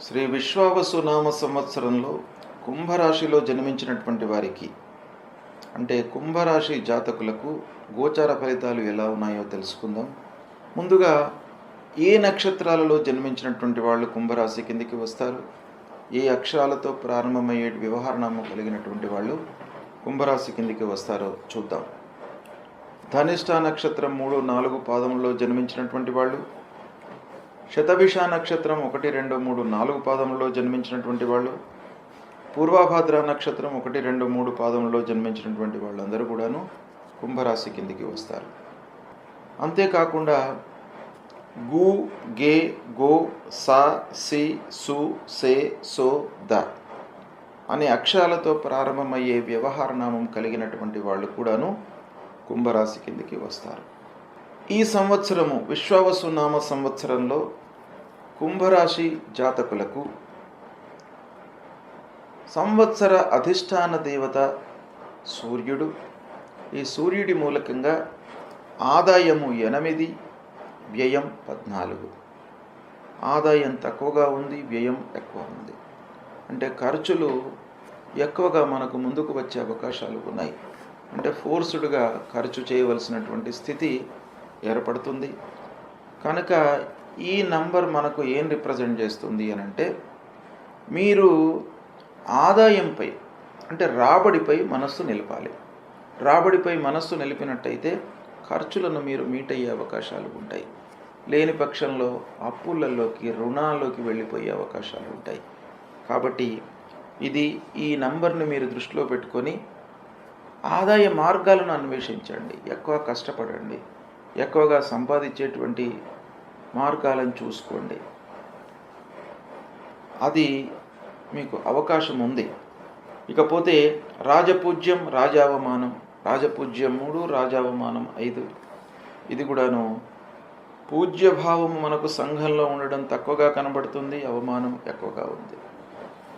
శ్రీ విశ్వావసు నామ సంవత్సరంలో కుంభరాశిలో జన్మించినటువంటి వారికి అంటే కుంభరాశి జాతకులకు గోచార ఫలితాలు ఎలా ఉన్నాయో తెలుసుకుందాం. ముందుగా ఏ నక్షత్రాలలో జన్మించినటువంటి వాళ్ళు కుంభరాశి కిందికి వస్తారు, ఏ అక్షరాలతో ప్రారంభమయ్యే వ్యవహారనామం కలిగినటువంటి వాళ్ళు కుంభరాశి కిందికి వస్తారో చూద్దాం. ధనిష్ట నక్షత్రం 3, 4 పాదములలో జన్మించినటువంటి వాళ్ళు, శతభిష నక్షత్రం 1, 2, 3, 4 పాదములలో జన్మించినటువంటి వాళ్ళు, పూర్వభాద్ర నక్షత్రం 1, 2, 3 పాదములలో జన్మించినటువంటి వాళ్ళందరూ కూడాను కుంభరాశి కిందికి వస్తారు. అంతేకాకుండా గు, గే, గో, సా, సి, సు, సే, సో, ద అనే అక్షరాలతో ప్రారంభమయ్యే వ్యవహారనామం కలిగినటువంటి వాళ్ళు కూడాను కుంభరాశి కిందికి వస్తారు. ఈ సంవత్సరము విశ్వావసు నామ సంవత్సరంలో కుంభరాశి జాతకులకు సంవత్సర అధిష్టాన దేవత సూర్యుడు. ఈ సూర్యుడి మూలకంగా ఆదాయము 8, వ్యయం 14. ఆదాయం తక్కువగా ఉంది, వ్యయం ఎక్కువ ఉంది. అంటే ఖర్చులు ఎక్కువగా మనకు ముందుకు వచ్చే అవకాశాలు ఉన్నాయి. అంటే ఫోర్స్డ్గా ఖర్చు చేయవలసినటువంటి స్థితి ఏర్పడుతుంది. కనుక ఈ నంబర్ మనకు ఏం రిప్రజెంట్ చేస్తుంది అని అంటే, మీరు ఆదాయంపై అంటే రాబడిపై మనస్సు నిలపాలి. రాబడిపై మనస్సు నిలిపినట్టయితే ఖర్చులను మీరు మీట్ అయ్యే అవకాశాలు ఉంటాయి. లేని పక్షంలో అప్పులలోకి, రుణాల్లోకి వెళ్ళిపోయే అవకాశాలు ఉంటాయి. కాబట్టి ఈ నంబర్ని మీరు దృష్టిలో పెట్టుకొని ఆదాయ మార్గాలను అన్వేషించండి, ఎక్కువ కష్టపడండి, ఎక్కువగా సంపాదించేటువంటి మార్గాలను చూసుకోండి. అది మీకు అవకాశం ఉంది. ఇకపోతే రాజపూజ్యం, రాజావమానం. రాజపూజ్యం 3, రాజావమానం 5. ఇది కూడాను పూజ్యభావం మనకు సంఘంలో ఉండడం తక్కువగా కనబడుతుంది, అవమానం ఎక్కువగా ఉంది.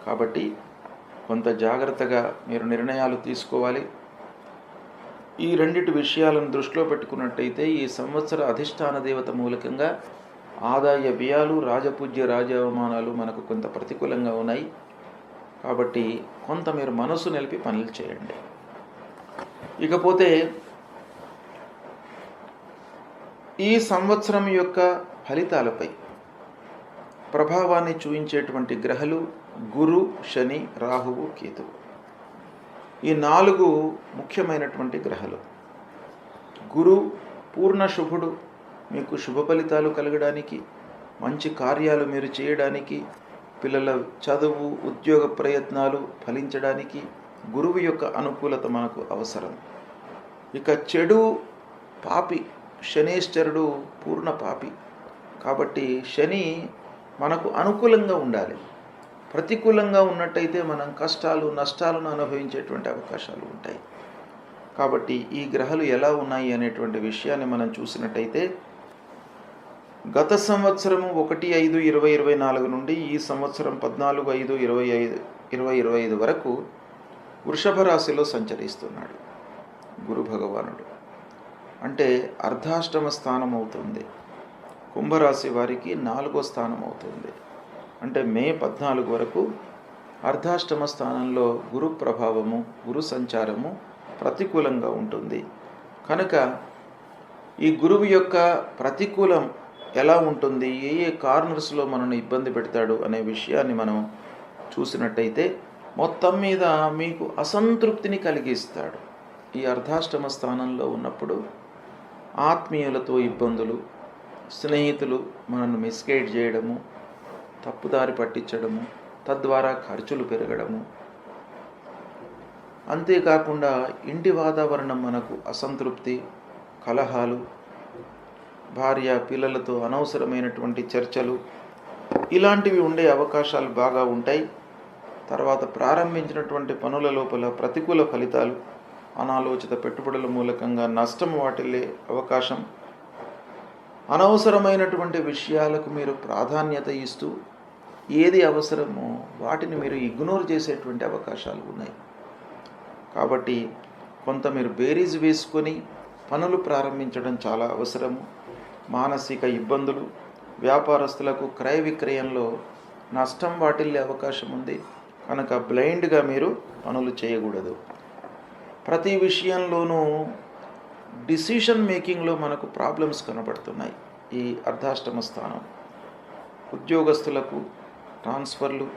కాబట్టి కొంత జాగ్రత్తగా మీరు నిర్ణయాలు తీసుకోవాలి. ఈ రెండిటి విషయాలను దృష్టిలో పెట్టుకున్నట్టయితే ఈ సంవత్సర అధిష్టాన దేవత మూలకంగా ఆదాయ వ్యయాలు, రాజపూజ్య, రాజావమానాలు మనకు కొంత ప్రతికూలంగా ఉన్నాయి. కాబట్టి కొంత మీరు మనసు నిలిపి పనులు చేయండి. ఇకపోతే ఈ సంవత్సరం యొక్క ఫలితాలపై ప్రభావాన్ని చూపించేటువంటి గ్రహాలు గురు, శని, రాహువు, కేతువు. ఈ 4 ముఖ్యమైనటువంటి గ్రహాలు. గురు పూర్ణ శుభుడు, మీకు శుభ ఫలితాలు కలగడానికి, మంచి కార్యాలు మీరు చేయడానికి, పిల్లల చదువు, ఉద్యోగ ప్రయత్నాలు ఫలించడానికి గురువు యొక్క అనుకూలత మనకు అవసరం. ఇక చెడు పాపి, శనేశ్వరుడు పూర్ణ పాపి. కాబట్టి శని మనకు అనుకూలంగా ఉండాలి. ప్రతికూలంగా ఉన్నట్టయితే మనం కష్టాలు, నష్టాలను అనుభవించేటువంటి అవకాశాలు ఉంటాయి. కాబట్టి ఈ గ్రహాలు ఎలా ఉన్నాయి అనేటువంటి విషయాన్ని మనం చూసినట్టయితే గత సంవత్సరము 1/5/2024 నుండి ఈ సంవత్సరం 14/5/2025 వరకు వృషభ రాశిలో సంచరిస్తున్నాడు గురు భగవానుడు. అంటే అర్ధాష్టమ స్థానం అవుతుంది. కుంభరాశి వారికి 4వ స్థానం అవుతుంది. అంటే మే 14 వరకు అర్ధాష్టమ స్థానంలో గురు ప్రభావము, గురు సంచారము ప్రతికూలంగా ఉంటుంది. కనుక ఈ గురువు యొక్క ప్రతికూలం ఎలా ఉంటుంది, ఏ కార్నర్స్లో మనల్ని ఇబ్బంది పెడతాడు అనే విషయాన్ని మనం చూసినట్టయితే మొత్తం మీద మీకు అసంతృప్తిని కలిగిస్తాడు. ఈ అర్ధాష్టమ స్థానంలో ఉన్నప్పుడు ఆత్మీయులతో ఇబ్బందులు, స్నేహితులు మనల్ని మిస్గైడ్ చేయడము, తప్పుదారి పట్టించడము, తద్వారా ఖర్చులు పెరగడము. అంతేకాకుండా ఇంటి వాతావరణం మనకు అసంతృప్తి, కలహాలు, భార్య పిల్లలతో అనవసరమైనటువంటి చర్చలు, ఇలాంటివి ఉండే అవకాశాలు బాగా ఉంటాయి. తర్వాత ప్రారంభించినటువంటి పనుల లోపల ప్రతికూల ఫలితాలు, అనాలోచిత పెట్టుబడుల మూలకంగా నష్టం వాటిల్లే అవకాశం, అనవసరమైనటువంటి విషయాలకు మీరు ప్రాధాన్యత ఇస్తూ ఏది అవసరమో వాటిని మీరు ఇగ్నోర్ చేసేటువంటి అవకాశాలు ఉన్నాయి. కాబట్టి కొంత మీరు బేరీజ్ వేసుకొని పనులు ప్రారంభించడం చాలా అవసరము. మానసిక ఇబ్బందులు, వ్యాపారస్తులకు క్రయ విక్రయంలో నష్టం వాటిల్లే అవకాశం ఉంది. కనుక బ్లైండ్గా మీరు పనులు చేయకూడదు. ప్రతి విషయంలోనూ డిసిషన్ మేకింగ్లో మనకు ప్రాబ్లమ్స్ కనబడుతున్నాయి. ఈ అర్ధాష్టమ స్థానం ఉద్యోగస్తులకు ట్రాన్స్ఫర్లు,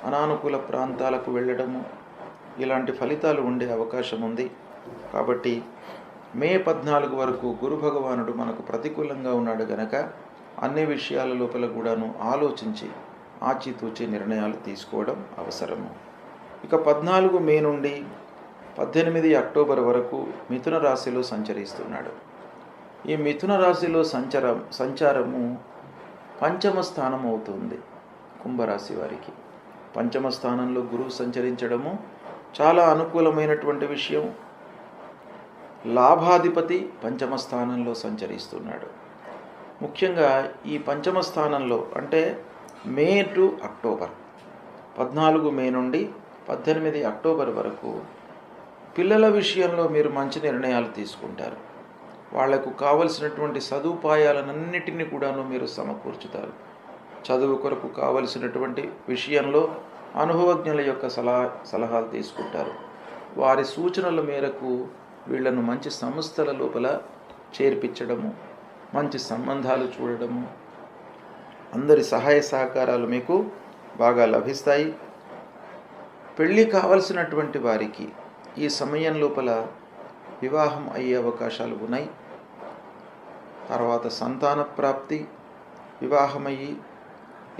అనానుకూల ప్రాంతాలకు వెళ్ళడము, ఇలాంటి ఫలితాలు ఉండే అవకాశం ఉంది. కాబట్టి మే 14 వరకు గురు భగవానుడు మనకు ప్రతికూలంగా ఉన్నాడు గనక అన్ని విషయాల లోపల కూడాను ఆలోచించి ఆచితూచి నిర్ణయాలు తీసుకోవడం అవసరము. ఇక 14 మే నుండి 18 అక్టోబర్ వరకు మిథున రాశిలో సంచరిస్తున్నాడు. ఈ మిథున రాశిలో సంచారము పంచమ స్థానం అవుతుంది కుంభరాశి వారికి. పంచమ స్థానంలో గురువు సంచరించడము చాలా అనుకూలమైనటువంటి విషయం. లాభాధిపతి పంచమ స్థానంలో సంచరిస్తున్నాడు. ముఖ్యంగా ఈ పంచమ స్థానంలో అంటే మే టు అక్టోబర్, 14 మే నుండి 18 అక్టోబర్ వరకు పిల్లల విషయంలో మీరు మంచి నిర్ణయాలు తీసుకుంటారు. వాళ్లకు కావలసినటువంటి సదుపాయాలన్నిటినీ కూడాను మీరు సమకూర్చుతారు. చదువు కొరకు కావలసినటువంటి విషయంలో అనుభవజ్ఞుల యొక్క సలహాలు తీసుకుంటారు. వారి సూచనల మేరకు వీళ్లను మంచి సంస్థల లోపల చేర్పించడము, మంచి సంబంధాలు చూడడము, అందరి సహాయ సహకారాలు మీకు బాగా లభిస్తాయి. పెళ్ళి కావలసినటువంటి వారికి ఈ సమయం లోపల వివాహం అయ్యే అవకాశాలు ఉన్నాయి. తర్వాత సంతాన ప్రాప్తి, వివాహమయ్యి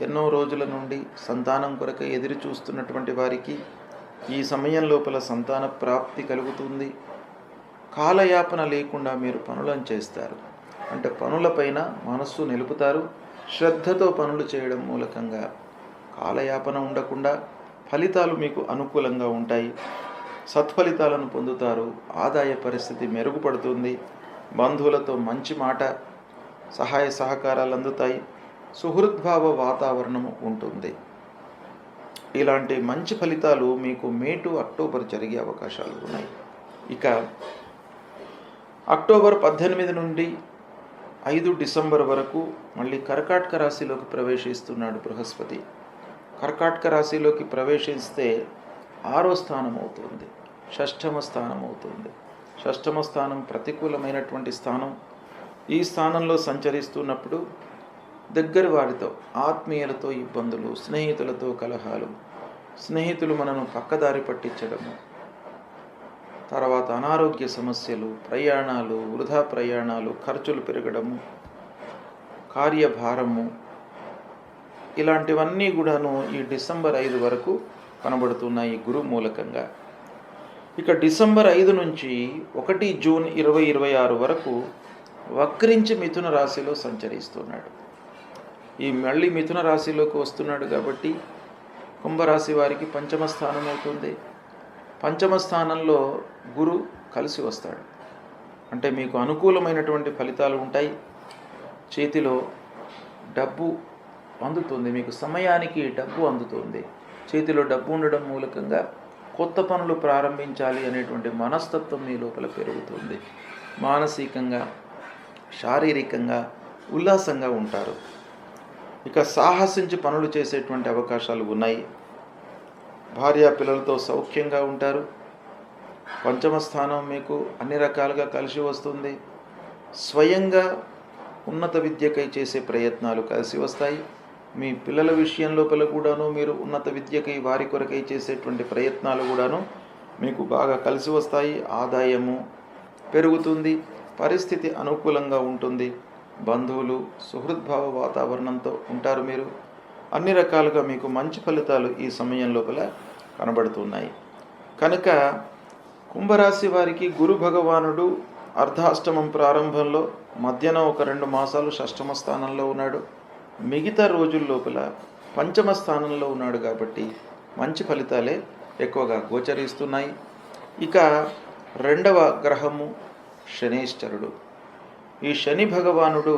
ఎన్నో రోజుల నుండి సంతానం కొరకై ఎదురు చూస్తున్నటువంటి వారికి ఈ సమయం లోపల సంతాన ప్రాప్తి కలుగుతుంది. కాలయాపన లేకుండా మీరు పనులను చేస్తారు. అంటే పనులపైన మనస్సు నిలుపుతారు. శ్రద్ధతో పనులు చేయడం మూలకంగా కాలయాపన ఉండకుండా ఫలితాలు మీకు అనుకూలంగా ఉంటాయి. సత్ఫలితాలను పొందుతారు. ఆదాయ పరిస్థితి మెరుగుపడుతుంది. బంధువులతో మంచి మాట, సహాయ సహకారాలు అందుతాయి. సుహృద్భావ వాతావరణము ఉంటుంది. ఇలాంటి మంచి ఫలితాలు మీకు మే టు అక్టోబర్ జరిగే అవకాశాలు ఉన్నాయి. ఇక అక్టోబర్ 18 నుండి 5 డిసెంబర్ వరకు మళ్ళీ కర్కాటక రాశిలోకి ప్రవేశిస్తున్నాడు బృహస్పతి. కర్కాటక రాశిలోకి ప్రవేశిస్తే 6వ స్థానం అవుతుంది, 6వ స్థానం అవుతుంది. 6వ స్థానం ప్రతికూలమైనటువంటి స్థానం. ఈ స్థానంలో సంచరిస్తున్నప్పుడు దగ్గర వారితో, ఆత్మీయులతో ఇబ్బందులు, స్నేహితులతో కలహాలు, స్నేహితులు మనను పక్కదారి పట్టించడము, తర్వాత అనారోగ్య సమస్యలు, ప్రయాణాలు, వృధా ప్రయాణాలు, ఖర్చులు పెరగడము, కార్యభారము, ఇలాంటివన్నీ కూడాను ఈ డిసెంబర్ 5 వరకు కనబడుతున్నాయి గురు మూలకంగా. ఇక డిసెంబర్ 5 నుంచి 1 జూన్ 2026 వరకు వక్రించి మిథున రాశిలో సంచరిస్తున్నాడు. ఈ మళ్ళీ మిథున రాశిలోకి వస్తున్నాడు కాబట్టి కుంభరాశి వారికి పంచమ స్థానం అవుతుంది. పంచమ స్థానంలో గురు కలిసి వస్తాడు. అంటే మీకు అనుకూలమైనటువంటి ఫలితాలు ఉంటాయి. చేతిలో డబ్బు అందుతుంది, మీకు సమయానికి డబ్బు అందుతుంది. చేతిలో డబ్బు ఉండడం మూలకంగా కొత్త పనులు ప్రారంభించాలి అనేటువంటి మనస్తత్వం మీ లోపల పెరుగుతుంది. మానసికంగా, శారీరకంగా ఉల్లాసంగా ఉంటారు. ఇక సాహసించి పనులు చేసేటువంటి అవకాశాలు ఉన్నాయి. భార్యా పిల్లలతో సౌఖ్యంగా ఉంటారు. పంచమ స్థానం మీకు అన్ని రకాలుగా కలిసి వస్తుంది. స్వయంగా ఉన్నత విద్యకై చేసే ప్రయత్నాలు కలిసి వస్తాయి. మీ పిల్లల విషయం లోపల కూడాను మీరు ఉన్నత విద్యకై వారి కొరకై చేసేటువంటి ప్రయత్నాలు కూడాను మీకు బాగా కలిసి వస్తాయి. ఆదాయము పెరుగుతుంది. పరిస్థితి అనుకూలంగా ఉంటుంది. బంధువులు, సుహృద్భావ వాతావరణంతో ఉంటారు. మీరు అన్ని రకాలుగా మీకు మంచి ఫలితాలు ఈ సమయం లోపల కనబడుతున్నాయి. కనుక కుంభరాశి వారికి గురు భగవానుడు అర్ధాష్టమం ప్రారంభంలో, మధ్యన ఒక 2 మాసాలు 6వ స్థానంలో ఉన్నాడు. మిగతా రోజుల లోపల పంచమ స్థానంలో ఉన్నాడు కాబట్టి మంచి ఫలితాలే ఎక్కువగా గోచరిస్తున్నాయి. ఇక 2వ గ్రహము శనీశ్వరుడు. ఈ శని భగవానుడు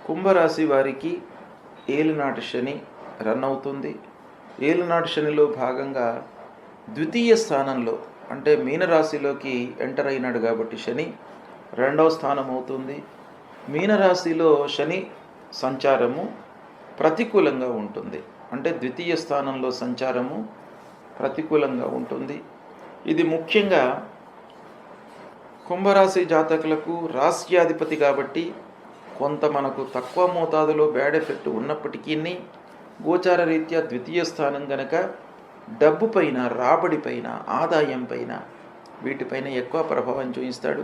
కుంభరాశి వారికి ఏలినాటి శని రన్ అవుతుంది. ఏలినాటి శనిలో భాగంగా ద్వితీయ స్థానంలో అంటే మీనరాశిలోకి ఎంటర్ అయినాడు కాబట్టి శని 2వ స్థానం అవుతుంది. మీనరాశిలో శని సంచారము ప్రతికూలంగా ఉంటుంది. అంటే ద్వితీయ స్థానంలో సంచారము ప్రతికూలంగా ఉంటుంది. ఇది ముఖ్యంగా కుంభరాశి జాతకులకు రాశ్యాధిపతి కాబట్టి కొంత మనకు తక్కువ మోతాదులో బ్యాడ్ ఎఫెక్ట్ ఉన్నప్పటికీ గోచార రీత్యా ద్వితీయ స్థానం గనక డబ్బు పైన, రాబడి పైన, ఆదాయం పైన, వీటిపైన ఎక్కువ ప్రభావం చూపిస్తాడు.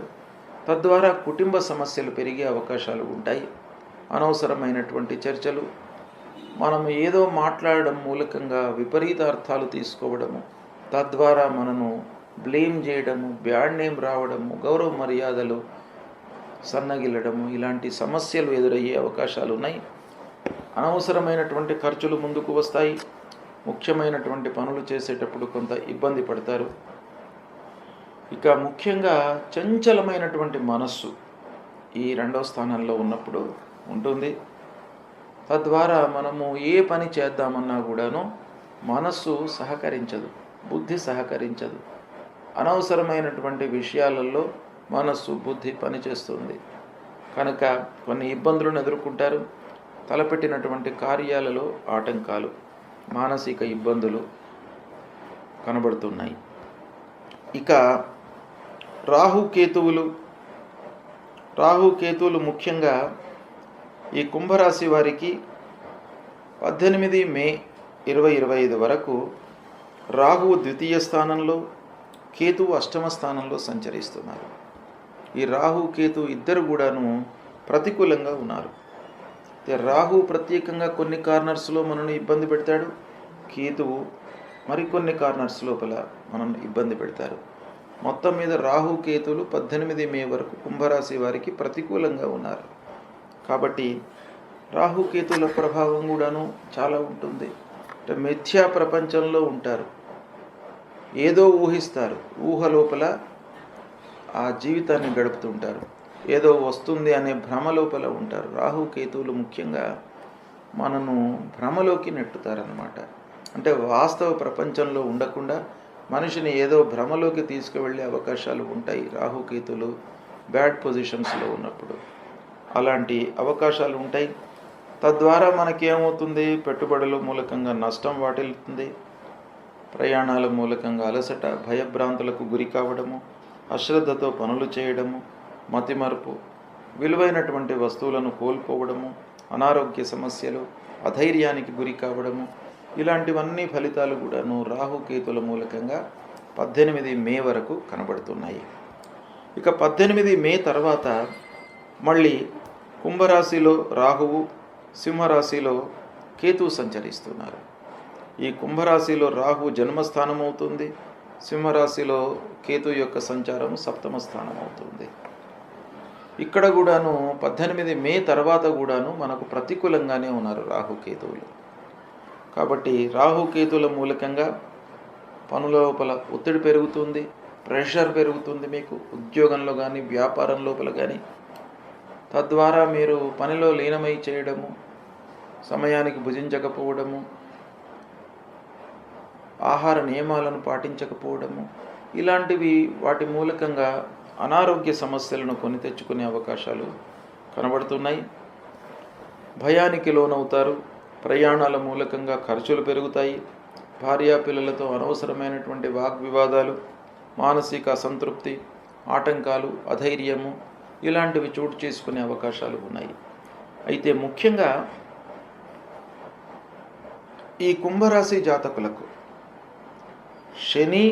తద్వారా కుటుంబ సమస్యలు పెరిగే అవకాశాలు ఉంటాయి. అనవసరమైనటువంటి చర్చలు, మనం ఏదో మాట్లాడడం మూలకంగా విపరీత అర్థాలు తీసుకోవడము, తద్వారా మనను బ్లేమ్ చేయడము, బ్యాడ్ నేమ్ రావడము, గౌరవ మర్యాదలు సన్నగిల్లడము, ఇలాంటి సమస్యలు ఎదురయ్యే అవకాశాలు ఉన్నాయి. అనవసరమైనటువంటి ఖర్చులు ముందుకు వస్తాయి. ముఖ్యమైనటువంటి పనులు చేసేటప్పుడు కొంత ఇబ్బంది పడతారు. ఇక ముఖ్యంగా చంచలమైనటువంటి మనస్సు ఈ 2వ స్థానంలో ఉన్నప్పుడు ఉంటుంది. తద్వారా మనము ఏ పని చేద్దామన్నా కూడాను మనస్సు సహకరించదు, బుద్ధి సహకరించదు. అనవసరమైనటువంటి విషయాలలో మనస్సు, బుద్ధి పనిచేస్తుంది. కనుక కొన్ని ఇబ్బందులను ఎదుర్కొంటారు. తలపెట్టినటువంటి కార్యాలలో ఆటంకాలు, మానసిక ఇబ్బందులు కనబడుతున్నాయి. ఇక రాహుకేతువులు ముఖ్యంగా ఈ కుంభరాశి వారికి 18 మే 2025 వరకు రాహువు ద్వితీయ స్థానంలో, కేతువు 8వ స్థానంలో సంచరిస్తున్నారు. ఈ రాహు కేతు ఇద్దరు కూడాను ప్రతికూలంగా ఉన్నారు. రాహు ప్రత్యేకంగా కొన్ని కార్నర్స్లో మనల్ని ఇబ్బంది పెడతాడు. కేతువు మరికొన్ని కార్నర్స్ లోపల మనల్ని ఇబ్బంది పెడతారు. మొత్తం మీద రాహు కేతువులు 18 మే వరకు కుంభరాశి వారికి ప్రతికూలంగా ఉన్నారు. కాబట్టి రాహుకేతుల ప్రభావం కూడాను చాలా ఉంటుంది. అంటే మిథ్యా ప్రపంచంలో ఉంటారు, ఏదో ఊహిస్తారు, ఊహ లోపల ఆ జీవితాన్ని గడుపుతుంటారు, ఏదో వస్తుంది అనే భ్రమ లోపల ఉంటారు. రాహుకేతువులు ముఖ్యంగా మనను భ్రమలోకి నెట్టుతారన్నమాట. అంటే వాస్తవ ప్రపంచంలో ఉండకుండా మనిషిని ఏదో భ్రమలోకి తీసుకువెళ్ళే అవకాశాలు ఉంటాయి రాహుకేతులు బ్యాడ్ పొజిషన్స్లో ఉన్నప్పుడు. అలాంటి అవకాశాలు ఉంటాయి. తద్వారా మనకేమవుతుంది, పెట్టుబడుల మూలకంగా నష్టం వాటిల్లుతుంది, ప్రయాణాల మూలకంగా అలసట, భయభ్రాంతులకు గురి కావడము, అశ్రద్ధతో పనులు చేయడము, మతిమరుపు, విలువైనటువంటి వస్తువులను కోల్పోవడము, అనారోగ్య సమస్యలు, అధైర్యానికి గురి కావడము, ఇలాంటివన్నీ ఫలితాలు కూడాను రాహుకేతుల మూలకంగా 18 మే వరకు కనబడుతున్నాయి. ఇక 18 మే తర్వాత మళ్ళీ కుంభరాశిలో రాహువు, సింహరాశిలో కేతువు సంచరిస్తున్నారు. ఈ కుంభరాశిలో రాహు జన్మస్థానం అవుతుంది, సింహరాశిలో కేతు యొక్క సంచారం 7వ స్థానం అవుతుంది. ఇక్కడ కూడాను 18 మే తర్వాత కూడాను మనకు ప్రతికూలంగానే ఉన్నారు రాహుకేతువులు. కాబట్టి రాహుకేతువుల మూలకంగా పనుల లోపల ఒత్తిడి పెరుగుతుంది, ప్రెషర్ పెరుగుతుంది మీకు ఉద్యోగంలో కానీ, వ్యాపారం లోపల కానీ. తద్వారా మీరు పనిలో లీనమై చేయడము, సమయానికి భుజించకపోవడము, ఆహార నియమాలను పాటించకపోవడము, ఇలాంటివి వాటి మూలకంగా అనారోగ్య సమస్యలను కొని తెచ్చుకునే అవకాశాలు కనబడుతున్నాయి. భయానికి లోనవుతారు, ప్రయాణాల మూలకంగా ఖర్చులు పెరుగుతాయి, భార్యాపిల్లలతో అనవసరమైనటువంటి వాగ్వివాదాలు, మానసిక అసంతృప్తి, ఆటంకాలు, అధైర్యము, ఇలాంటివి చోటు చేసుకునే అవకాశాలు ఉన్నాయి. అయితే ముఖ్యంగా ఈ కుంభరాశి జాతకులకు శని,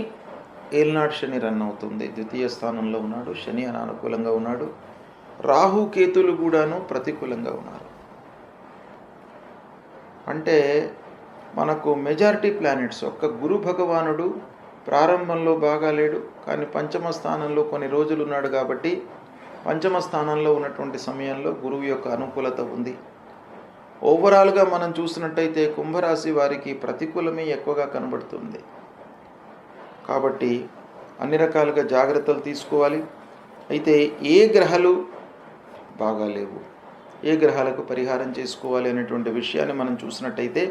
ఏల్నాడు శని రన్ అవుతుంది, ద్వితీయ స్థానంలో ఉన్నాడు, శని అనానుకూలంగా ఉన్నాడు, రాహుకేతులు కూడాను ప్రతికూలంగా ఉన్నారు. అంటే మనకు మెజారిటీ ప్లానెట్స్, ఒక్క గురు భగవానుడు ప్రారంభంలో బాగా లేడు, కానీ 5వ స్థానంలో కొన్ని రోజులు ఉన్నాడు. కాబట్టి 5వ స్థానంలో ఉన్నటువంటి సమయంలో గురువు యొక్క అనుకూలత ఉంది. ఓవరాల్గా మనం చూసినట్టయితే కుంభరాశి వారికి ప్రతికూలమే ఎక్కువగా కనబడుతుంది. కాబట్టి అన్ని రకాలుగా జాగ్రత్తలు తీసుకోవాలి. అయితే ఏ గ్రహాలు బాగాలేవు, ఏ గ్రహాలకు పరిహారం చేసుకోవాలి అనేటువంటి విషయాన్ని మనం చూసినట్టయితే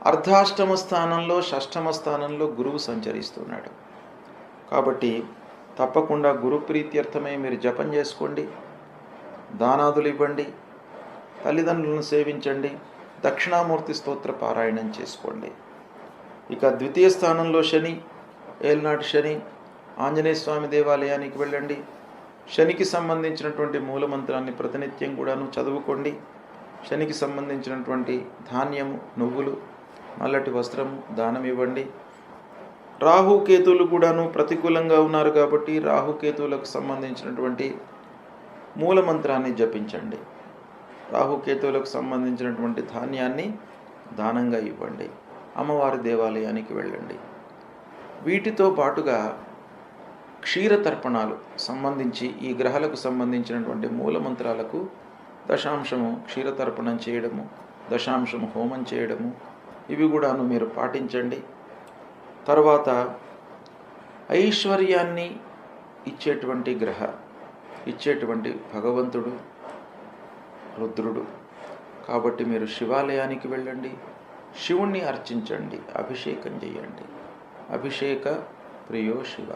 అర్ధాష్టమ స్థానంలో, షష్టమ స్థానంలో గురువు సంచరిస్తున్నాడు. కాబట్టి తప్పకుండా గురు ప్రీత్యర్థమై మీరు జపం చేసుకోండి, దానాదులు ఇవ్వండి, తల్లిదండ్రులను సేవించండి, దక్షిణామూర్తి స్తోత్ర పారాయణం చేసుకోండి. ఇక ద్వితీయ స్థానంలో శని, ఏలనాటి శని, ఆంజనేయ స్వామి దేవాలయానికి వెళ్ళండి. శనికి సంబంధించినటువంటి మూలమంత్రాన్ని ప్రతినిత్యం కూడాను చదువుకోండి. శనికి సంబంధించినటువంటి ధాన్యము, నువ్వులు, నల్లటి వస్త్రము దానం ఇవ్వండి. రాహుకేతువులు కూడాను ప్రతికూలంగా ఉన్నారు కాబట్టి రాహుకేతువులకు సంబంధించినటువంటి మూలమంత్రాన్ని జపించండి. రాహుకేతువులకు సంబంధించినటువంటి ధాన్యాన్ని దానంగా ఇవ్వండి. అమ్మవారి దేవాలయానికి వెళ్ళండి. వీటితో పాటుగా క్షీరతర్పణాలు సంబంధించి ఈ గ్రహాలకు సంబంధించినటువంటి మూలమంత్రాలకు దశాంశము క్షీరతర్పణం చేయడము, దశాంశము హోమం చేయడము, ఇవి కూడాను మీరు పాటించండి. తర్వాత ఐశ్వర్యాన్ని ఇచ్చేటువంటి భగవంతుడు రుద్రుడు కాబట్టి మీరు శివాలయానికి వెళ్ళండి, శివుణ్ణి అర్చించండి, అభిషేకం చేయండి. అభిషేక ప్రియో శివ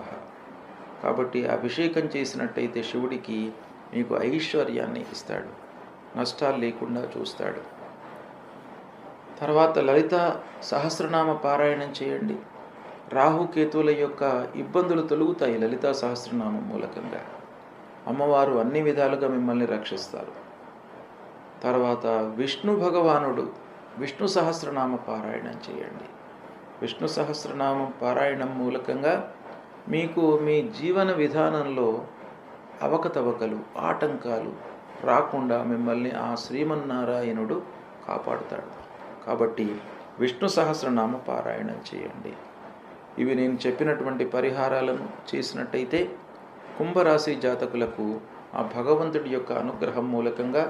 కాబట్టి అభిషేకం చేసినట్టయితే శివుడికి మీకు ఐశ్వర్యాన్ని ఇస్తాడు, నష్టాలు లేకుండా చూస్తాడు. తర్వాత లలిత సహస్రనామ పారాయణం చేయండి. రాహుకేతువుల యొక్క ఇబ్బందులు తొలుగుతాయి లలితా సహస్రనామం మూలకంగా. అమ్మవారు అన్ని విధాలుగా మిమ్మల్ని రక్షిస్తారు. తర్వాత విష్ణు భగవానుడు విష్ణు సహస్రనామ పారాయణం చేయండి. విష్ణు సహస్రనామం పారాయణం మూలకంగా మీకు మీ జీవన విధానంలో అవకతవకలు, ఆటంకాలు రాకుండా మిమ్మల్ని ఆ శ్రీమన్నారాయణుడు కాపాడుతాడు. కాబట్టి విష్ణు సహస్రనామ పారాయణం చేయండి. ఇవి నేను చెప్పినటువంటి పరిహారాలను చేసినట్టయితే కుంభరాశి జాతకులకు ఆ భగవంతుడి యొక్క అనుగ్రహం మూలకంగా